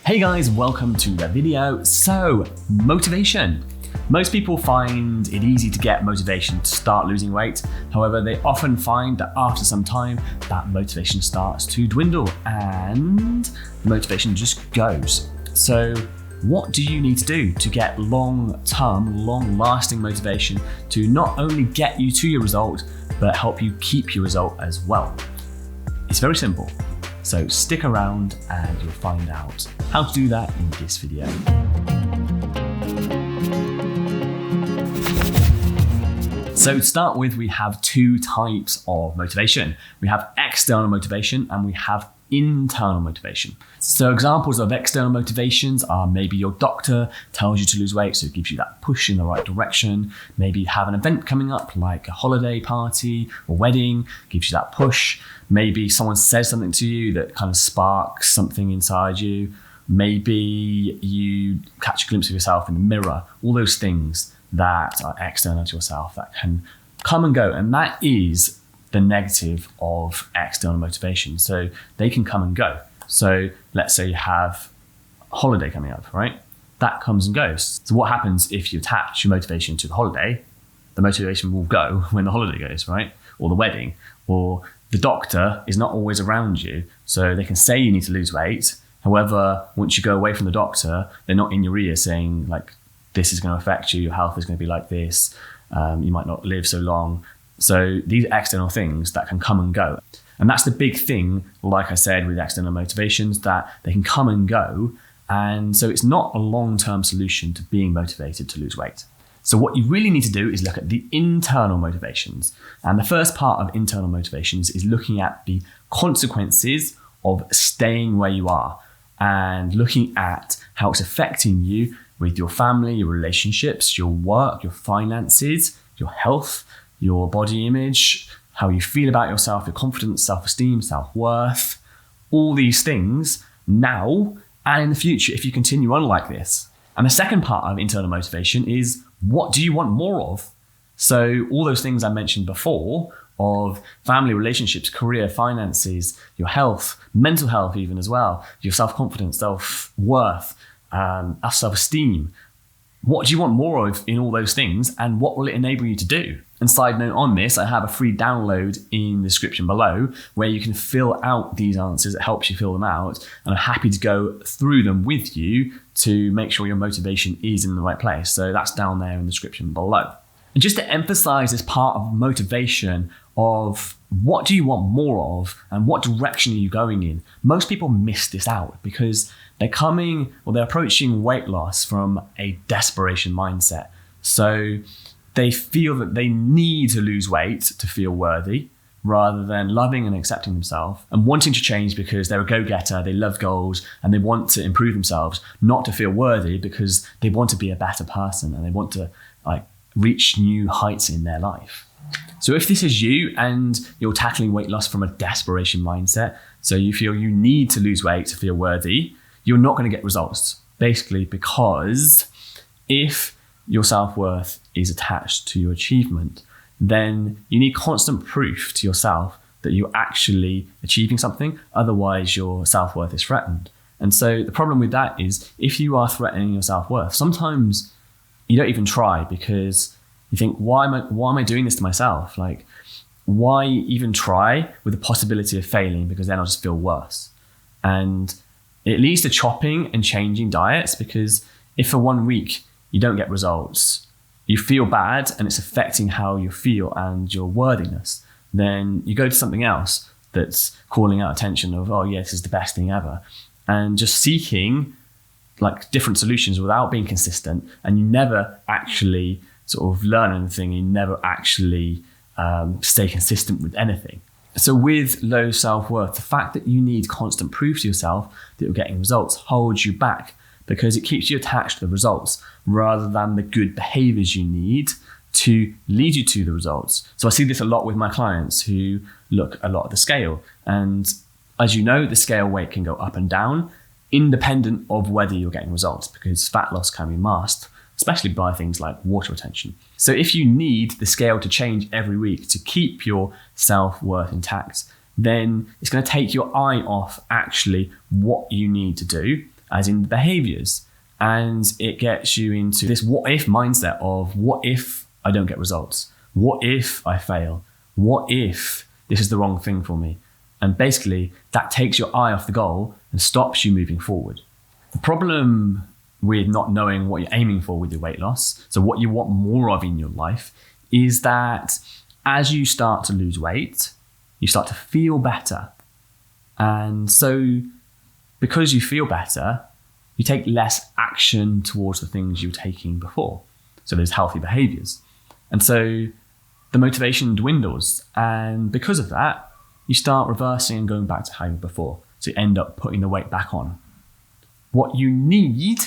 Hey guys, welcome to the video. So, motivation. Most people find it easy to get motivation to start losing weight. However, they often find that after some time, that motivation starts to dwindle and the motivation just goes. So, what do you need to do to get long-term, long-lasting motivation to not only get you to your result, but help you keep your result as well? It's very simple. So stick around and you'll find out how to do that in this video. So to start with, we have two types of motivation. We have external motivation and we have internal motivation. So examples of external motivations are maybe your doctor tells you to lose weight, so it gives you that push in the right direction. Maybe you have an event coming up like a holiday party or wedding, gives you that push. Maybe someone says something to you that kind of sparks something inside you. Maybe you catch a glimpse of yourself in the mirror. All those things that are external to yourself that can come and go. And that is the negative of external motivation. So they can come and go. So let's say you have a holiday coming up, right? That comes and goes. So what happens if you attach your motivation to the holiday? The motivation will go when the holiday goes, right? Or the wedding, or the doctor is not always around you. So they can say you need to lose weight. However, once you go away from the doctor, they're not in your ear saying like, this is going to affect you. Your health is going to be like this. You might not live so long. So these are external things that can come and go. And that's the big thing, like I said, with external motivations, that they can come and go. And so it's not a long-term solution to being motivated to lose weight. So what you really need to do is look at the internal motivations. And the first part of internal motivations is looking at the consequences of staying where you are and looking at how it's affecting you with your family, your relationships, your work, your finances, your health, your body image, how you feel about yourself, your confidence, self-esteem, self-worth, all these things now and in the future if you continue on like this. And the second part of internal motivation is, what do you want more of? So all those things I mentioned before of family, relationships, career, finances, your health, mental health even as well, your self-confidence, self-worth, self-esteem. What do you want more of in all those things, and what will it enable you to do? And side note on this, I have a free download in the description below where you can fill out these answers. It helps you fill them out, and I'm happy to go through them with you to make sure your motivation is in the right place. So that's down there in the description below. And just to emphasize this part of motivation of what do you want more of and what direction are you going in? Most people miss this out because they're approaching weight loss from a desperation mindset. So they feel that they need to lose weight to feel worthy rather than loving and accepting themselves and wanting to change because they're a go-getter, they love goals and they want to improve themselves, not to feel worthy because they want to be a better person and they want to reach new heights in their life. So if this is you and you're tackling weight loss from a desperation mindset, so you feel you need to lose weight to feel worthy, you're not going to get results. Basically because if your self-worth is attached to your achievement, then you need constant proof to yourself that you're actually achieving something. Otherwise your self-worth is threatened. And so the problem with that is if you are threatening your self-worth, sometimes you don't even try because you think, why am I doing this to myself? Like, why even try with the possibility of failing, because then I'll just feel worse. And it leads to chopping and changing diets, because if for 1 week you don't get results, you feel bad and it's affecting how you feel and your worthiness, then you go to something else that's calling out attention of, oh yeah, this is the best thing ever. And just seeking like different solutions without being consistent, and you never actually sort of learn anything, you never actually stay consistent with anything. So with low self-worth, the fact that you need constant proof to yourself that you're getting results holds you back because it keeps you attached to the results rather than the good behaviors you need to lead you to the results. So I see this a lot with my clients who look a lot at the scale. And as you know, the scale weight can go up and down independent of whether you're getting results, because fat loss can be masked, especially by things like water retention. So if you need the scale to change every week to keep your self-worth intact, then it's going to take your eye off actually what you need to do as in behaviors. And it gets you into this what if mindset of what if I don't get results? What if I fail? What if this is the wrong thing for me? And basically that takes your eye off the goal and stops you moving forward. The problem with not knowing what you're aiming for with your weight loss, so what you want more of in your life, is that as you start to lose weight, you start to feel better. And so because you feel better, you take less action towards the things you were taking before. So there's healthy behaviors. And so the motivation dwindles. And because of that, you start reversing and going back to how you were before. So you end up putting the weight back on. What you need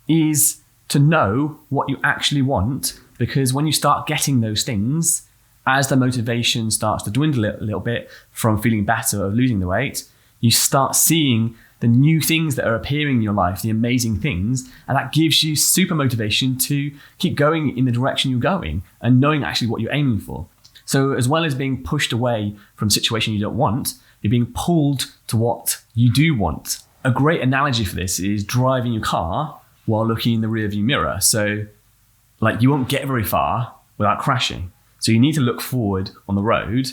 is to know what you actually want, because when you start getting those things, as the motivation starts to dwindle a little bit from feeling better of losing the weight, you start seeing the new things that are appearing in your life, the amazing things, and that gives you super motivation to keep going in the direction you're going and knowing actually what you're aiming for. So as well as being pushed away from a situation you don't want, you're being pulled to what you do want. A great analogy for this is driving your car while looking in the rearview mirror. So like you won't get very far without crashing. So you need to look forward on the road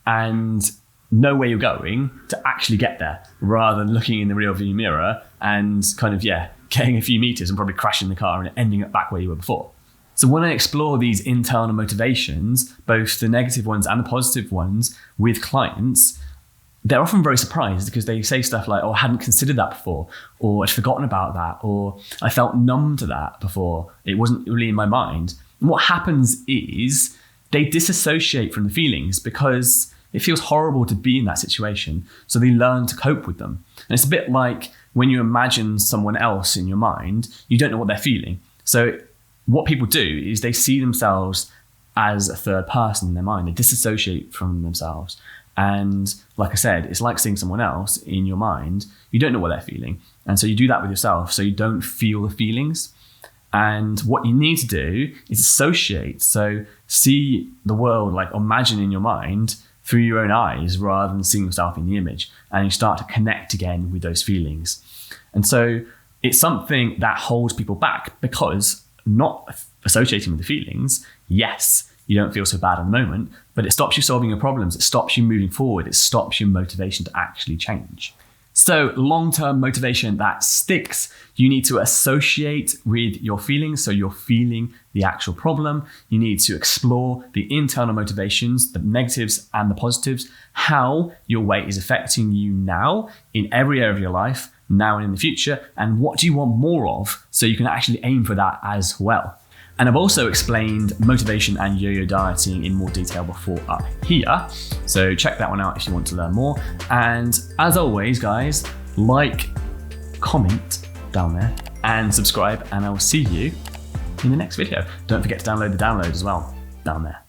and know where you're going to actually get there, rather than looking in the rearview mirror and kind of, getting a few meters and probably crashing the car and ending up back where you were before. So when I explore these internal motivations, both the negative ones and the positive ones with clients, they're often very surprised because they say stuff like, oh, I hadn't considered that before, or I'd forgotten about that, or I felt numb to that before. It wasn't really in my mind. And what happens is they disassociate from the feelings because it feels horrible to be in that situation. So they learn to cope with them. And it's a bit like when you imagine someone else in your mind, you don't know what they're feeling. So what people do is they see themselves as a third person in their mind. They disassociate from themselves. And like I said, it's like seeing someone else in your mind. You don't know what they're feeling. And so you do that with yourself, so you don't feel the feelings. And what you need to do is associate. So see the world, like imagine in your mind through your own eyes rather than seeing yourself in the image. And you start to connect again with those feelings. And so it's something that holds people back because not associating with the feelings, yes, you don't feel so bad in the moment, but it stops you solving your problems. It stops you moving forward. It stops your motivation to actually change. So long-term motivation that sticks, you need to associate with your feelings. So you're feeling the actual problem. You need to explore the internal motivations, the negatives and the positives, how your weight is affecting you now in every area of your life, now and in the future, and what do you want more of so you can actually aim for that as well. And I've also explained motivation and yo-yo dieting in more detail before up here. So check that one out if you want to learn more. And as always, guys, like, comment down there and subscribe, and I will see you in the next video. Don't forget to download the download as well down there.